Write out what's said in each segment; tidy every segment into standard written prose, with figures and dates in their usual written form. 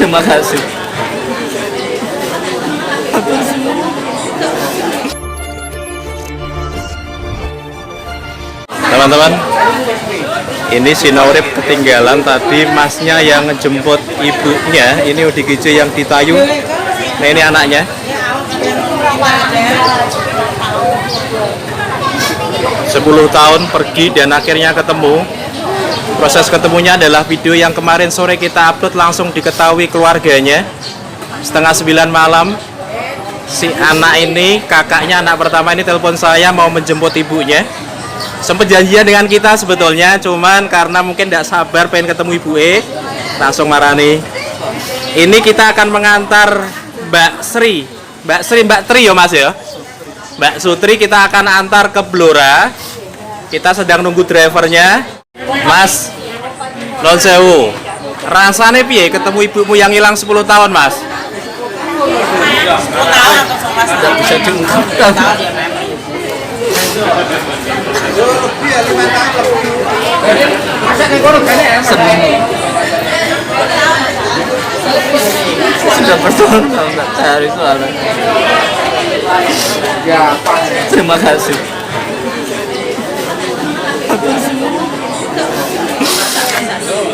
Terima kasih. Teman-teman, ini si Naurip ketinggalan tadi masnya yang ngejemput ibunya. Ini ODGJ yang di Tayu. Nah, ini anaknya. 10 tahun pergi dan akhirnya ketemu. Proses ketemunya adalah video yang kemarin sore kita upload, langsung diketahui keluarganya. Setengah 9 malam si anak ini, kakaknya anak pertama ini telepon saya mau menjemput ibunya. Sempet janjian dengan kita sebetulnya, cuman karena mungkin tidak sabar pengen ketemu ibu langsung marani. Ini kita akan mengantar Mbak Tri ya Mas ya. Mbak Sutri kita akan antar ke Blora. Kita sedang nunggu drivernya. Mas, non sewu. Rasanya piye ketemu ibumu yang hilang 10 tahun, Mas? 10 tahun Mas. Tidak bisa diungkapkan. Senang. Sudah bertahun-tahun tak cari soalnya. Terima kasih.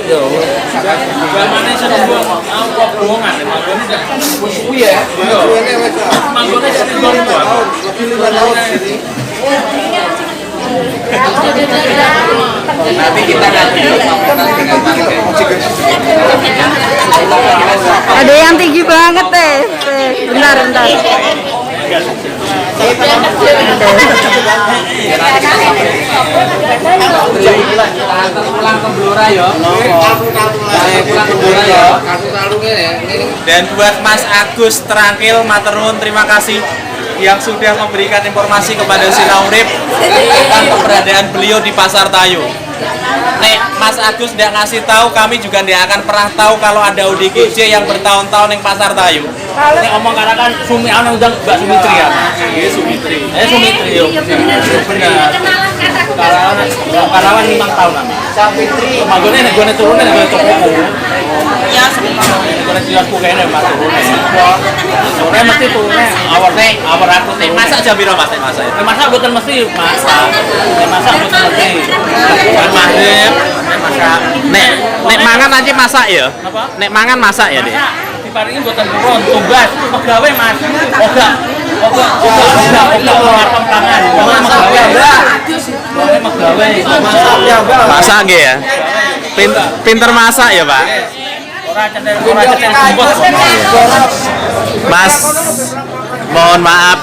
Ya Allah. Bagaimana sih bohongan? Iya. Manggone jadi nanti kita ada yang tinggi banget deh. Bentar. Dan buat Mas Agus Terangkil Materun, terima kasih yang sudah memberikan informasi kepada si Naurip tentang keberadaan beliau di Pasar Tayu. Nek Mas Agus tidak ngasih tahu, kami juga tidak akan pernah tahu kalau ada ODGJ yang bertahun-tahun di Pasar Tayu. Nek omong karena kan Sumi ana undang Mbak Sumitri ya. Iya Sumitri. Sumitri yo. Benar. Karawan 5 tahun lah. Sumitri. Manggone nek gone turune nek gone tokoku. Ya sebentar. Gone jelasku kene Mas turune. Sore mesti turune awar aku teh masak jam piro Mas masak. Masak mboten mesti masak. Masak mboten mesti. Maghrib masak. Nek mangan aja masak ya? Napa? Nek mangan masak ya, Dik? Diparingi mboten purun, tugas pegawe Mas. Oga tangan. Masak nggih ya? Pinter masak ya, Pak? Ora cendel jemput. Mas, mohon maaf.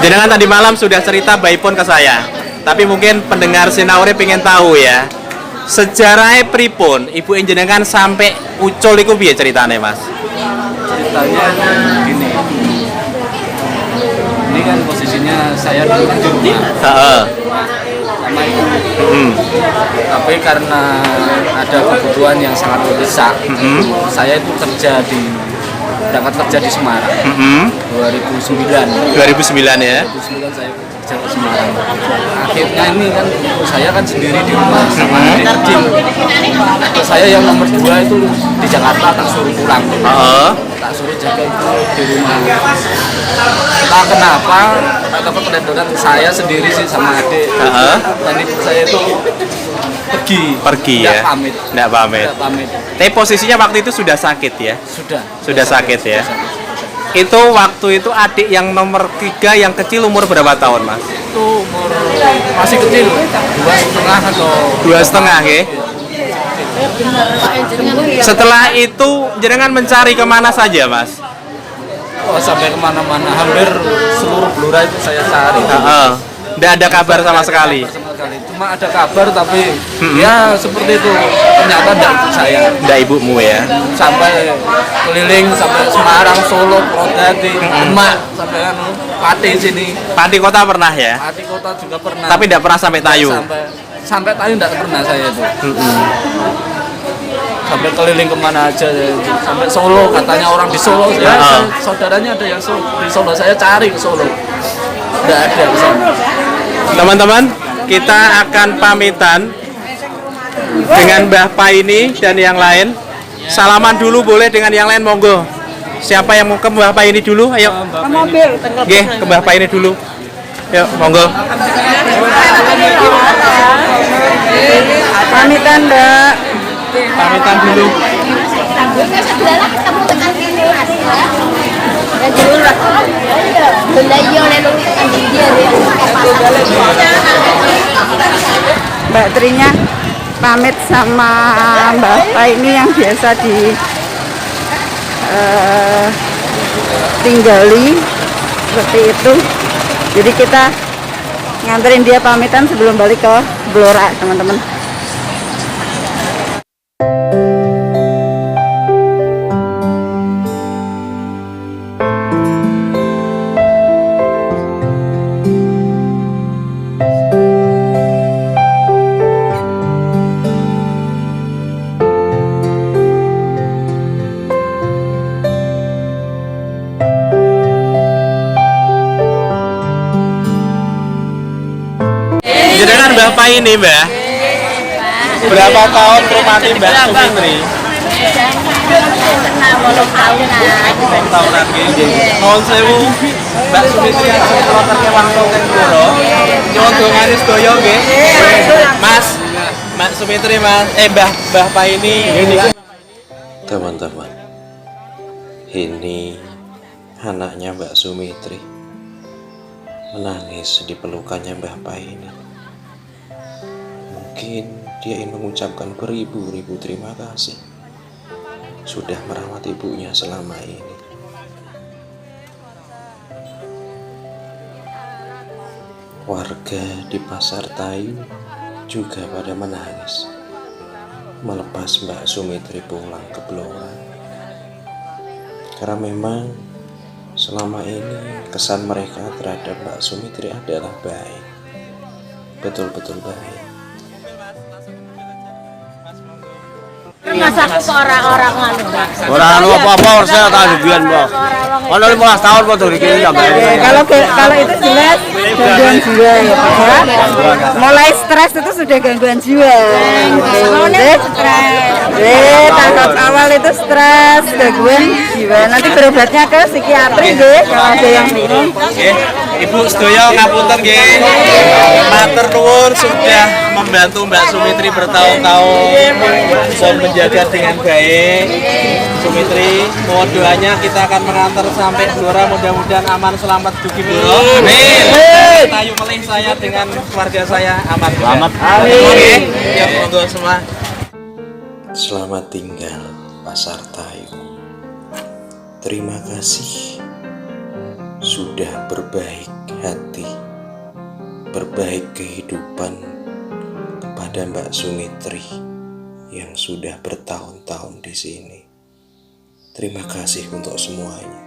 Jenengan tadi malam sudah cerita baipun ke saya. Tapi mungkin pendengar Sinaure pengen tahu ya. Sejarahnya pripun ibu jenengan sampai ucul iku piye ceritane, Mas? Ceritanya gini. Ini kan posisinya saya dulu di rumah. Heeh. Sama ibu. Tapi karena ada kebutuhan yang sangat mendesak, saya itu berangkat kerja di Semarang. 2009. 2009 ya. 2009 saya kerja di Semarang. Akhirnya ini kan saya kan sendiri di rumah sama adik kecil. Saya yang nomor 2 itu di Jakarta tak suruh pulang. Tak suruh jaga ibu di rumah. Entah kenapa atau kebetulan saya sendiri sih sama adik. Dan ibu saya itu pergi ya. Nggak pamit. Tapi posisinya waktu itu sudah sakit ya? Sudah sakit ya. Itu waktu itu adik yang nomor 3 yang kecil umur berapa tahun, Mas? Itu umur masih kecil, 2,5 atau 2,5 ya. Setelah itu jenengan mencari kemana saja, Mas? Oh, sampai kemana-mana, hampir seluruh Blora itu saya cari. Nggak ada kabar sama sekali. Cuma ada kabar tapi ya seperti itu, ternyata tidak ibu saya. Tidak ibumu ya? Sampai keliling sampai Semarang, Solo, Purwodadi, Demak, sampai Pati sini. Pati Kota pernah ya? Pati Kota juga pernah. Tapi tidak pernah sampai Tayu? Sampai Tayu tidak pernah saya itu. Sampai keliling kemana aja, sampai Solo, katanya orang di Solo ya, saudaranya ada yang di Solo, saya cari ke Solo, tidak ada di sana. Teman-teman, kita akan pamitan dengan Mbah Paini dan yang lain. salaman dulu boleh dengan yang lain, monggo. Siapa yang mau ke Mbah Paini dulu? Ayo. Ke mobil. Nggih, ke Mbah Paini dulu. Yuk, monggo. Pamitan, Mbak. Pamitan dulu. Mbak Trinya pamit sama Mbak Paini yang biasa di tinggali seperti itu. Jadi kita nganterin dia pamitan sebelum balik ke Blora, teman-teman. Jenengan Mbah Paini, Mbah. Berapa tahun rumati Mbak Sumitri? Tahun lagi. Tahun 1000 Mbak Sumitri asal kloterke wangsul teng Blora. Nyuwun dongane sedaya nggih. Mas, Mbak Sumitri, Mas. Mbah Paini. Teman-teman, ini anaknya Mbak Sumitri menangis di pelukannya Mbah Paini. Mungkin dia ingin mengucapkan beribu-ribu terima kasih sudah merawat ibunya selama ini. Warga di Pasar Tayu juga pada menangis melepas Mbak Sumitri pulang ke Blora, karena memang selama ini kesan mereka terhadap Mbak Sumitri adalah baik, betul-betul baik. Masa ke orang-orang Orang apa-apa saya tak jubian, Mbak. Ono 15 tahun kok tuh iki sampai. Kalau itu jelas gangguan jiwa ya Pak ya. Mulai stres itu sudah gangguan jiwa. Tahap awal itu stres, gangguan jiwa. Nanti berobatnya ke psikiatri deh kalau ada yang bingung. Ibu sedaya ngapunten nggih. Matur nuwun sudah membantu Mbak Sumitri bertahun-tahun dan menjaga dengan baik. Sumitri, mohon doanya kita akan mengantar sampai Blora, mudah-mudahan aman selamat dugi Blora. Amin. Tayu melih saya dengan keluarga saya aman. Selamat. Amin. Ya monggo semua. Selamat tinggal Pasar Tayu. Terima kasih sudah berbaik hati, berbaik kehidupan kepada Mbak Sumitri yang sudah bertahun-tahun di sini. Terima kasih untuk semuanya.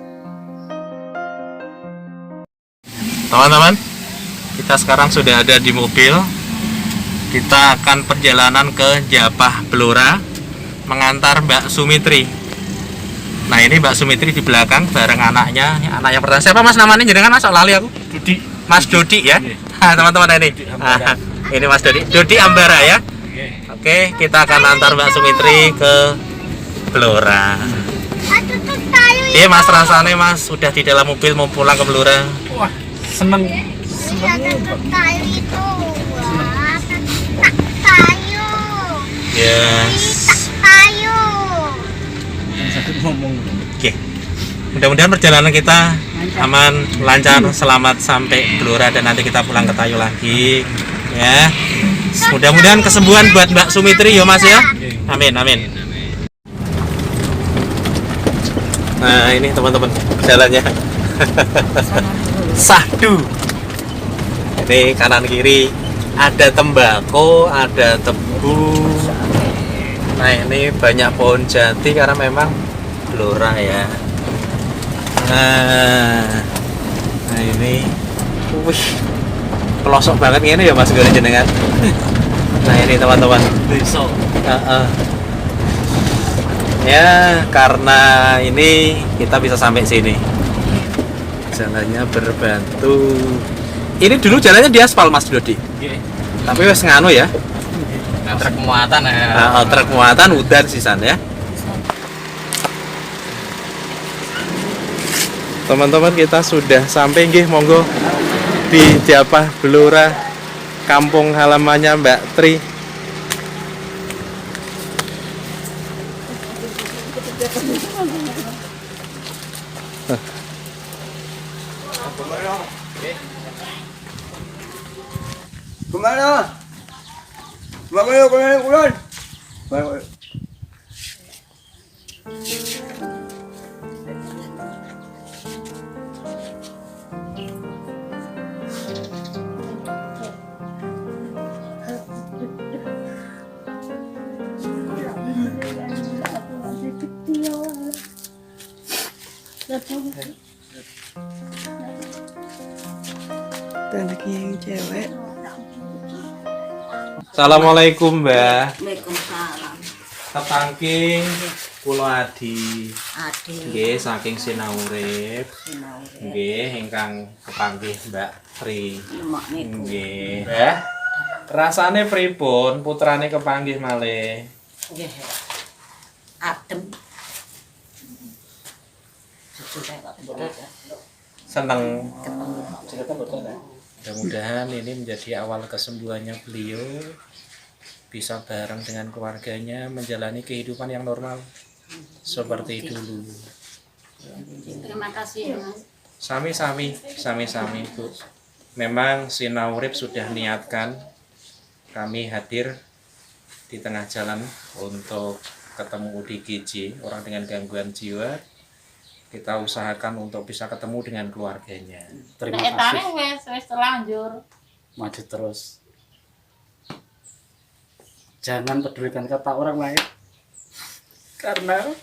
Teman-teman, kita sekarang sudah ada di mobil. Kita akan perjalanan ke Japah Blora mengantar Mbak Sumitri. Nah, ini Mbak Sumitri di belakang bareng anaknya. Ini anaknya pertama. Siapa Mas namanya? Jenengan Mas, lali aku. Dodi. Mas Dodi ya. Teman-teman ini. Ini Mas Dodi. Dodi Ambara ya. Oke, kita akan antar Mbak Sumitri ke Blora. Iya Mas, rasanya Mas sudah di dalam mobil mau pulang ke Blora. Wah, seneng. Yes. Oke. Mudah-mudahan perjalanan kita aman, lancar, selamat sampai Blora dan nanti kita pulang ke Tayu lagi. Ya. Mudah-mudahan kesembuhan buat Mbak Sumitri ya Mas ya. Amin, amin. Nah, ini teman-teman jalannya. Sahdu. Ini kanan kiri ada tembakau, ada tebu. Nah, ini banyak pohon jati karena memang Blora ya. Nah ini, wih, pelosok banget ini ya Mas Goreng jenengan. Nah ini teman-teman. Ya karena ini kita bisa sampai sini. Jalannya berbatu. Ini dulu jalannya di aspal Mas Dodi. Tapi wes nganu ya. Truk muatan ya. Truk muatan udan sisan ya. Teman-teman, kita sudah sampai nggih, monggo di Japah Blora, kampung halamannya Mbak Tri. Kemana? Makanya kulon. Dan lagi yang cewek. Assalamualaikum Mbak. Waalaikumsalam. Kepangking kula Adi. Ade Nggih, saking Sinaurip. sinau Nggih, ingkang kepanggih Mbak Tri. lemak niku. Nggih. Mbah, rasane pripun putrane kepanggih malih? Nggih. Adem. Sesudah kok Seneng. ketemu. Mudah-mudahan ini menjadi awal kesembuhannya beliau, bisa bareng dengan keluarganya menjalani kehidupan yang normal seperti dulu. Terima kasih, Mas. Sami-sami Bu. Memang Sinaurip sudah niatkan kami hadir di tengah jalan untuk ketemu ODGJ, orang dengan gangguan jiwa. Kita usahakan untuk bisa ketemu dengan keluarganya. Terima kasih. Wes terlanjur. Maju terus. Jangan pedulikan kata orang lain. Karena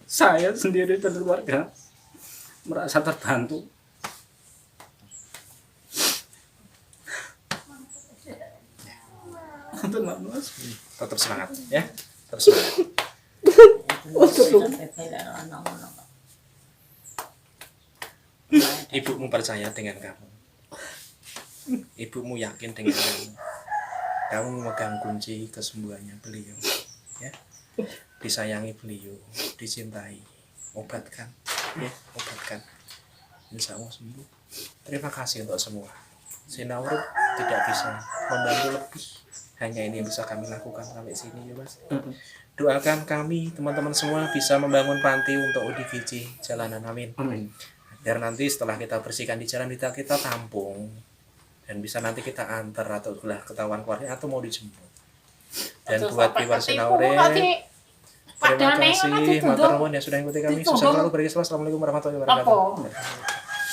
saya sendiri dan keluarga merasa terbantu. Tenang, Mas. Tetap semangat ya. Tetap semangat. Ibumu percaya dengan kamu. Ibumu yakin dengan kamu. Kamu memegang kunci kesembuhannya beliau. Ya. Disayangi beliau, dicintai. Obatkan, ya, obatkan. Insya Allah sembuh. Terima kasih untuk semua. Sinaurip tidak bisa membantu lebih. Hanya ini yang bisa kami lakukan sampai sini ya Mas. Doakan kami teman-teman semua bisa membangun panti untuk ODGJ jalanan, amin. Biar nanti setelah kita bersihkan di jalan kita tampung dan bisa nanti kita antar atau belah ketahuan keluarga atau mau dijemput. Dan buat viewer Sinaurip, terima kasih matur nuwun yang sudah ikuti kami. Sukses selalu, beri Assalamualaikum warahmatullahi wabarakatuh.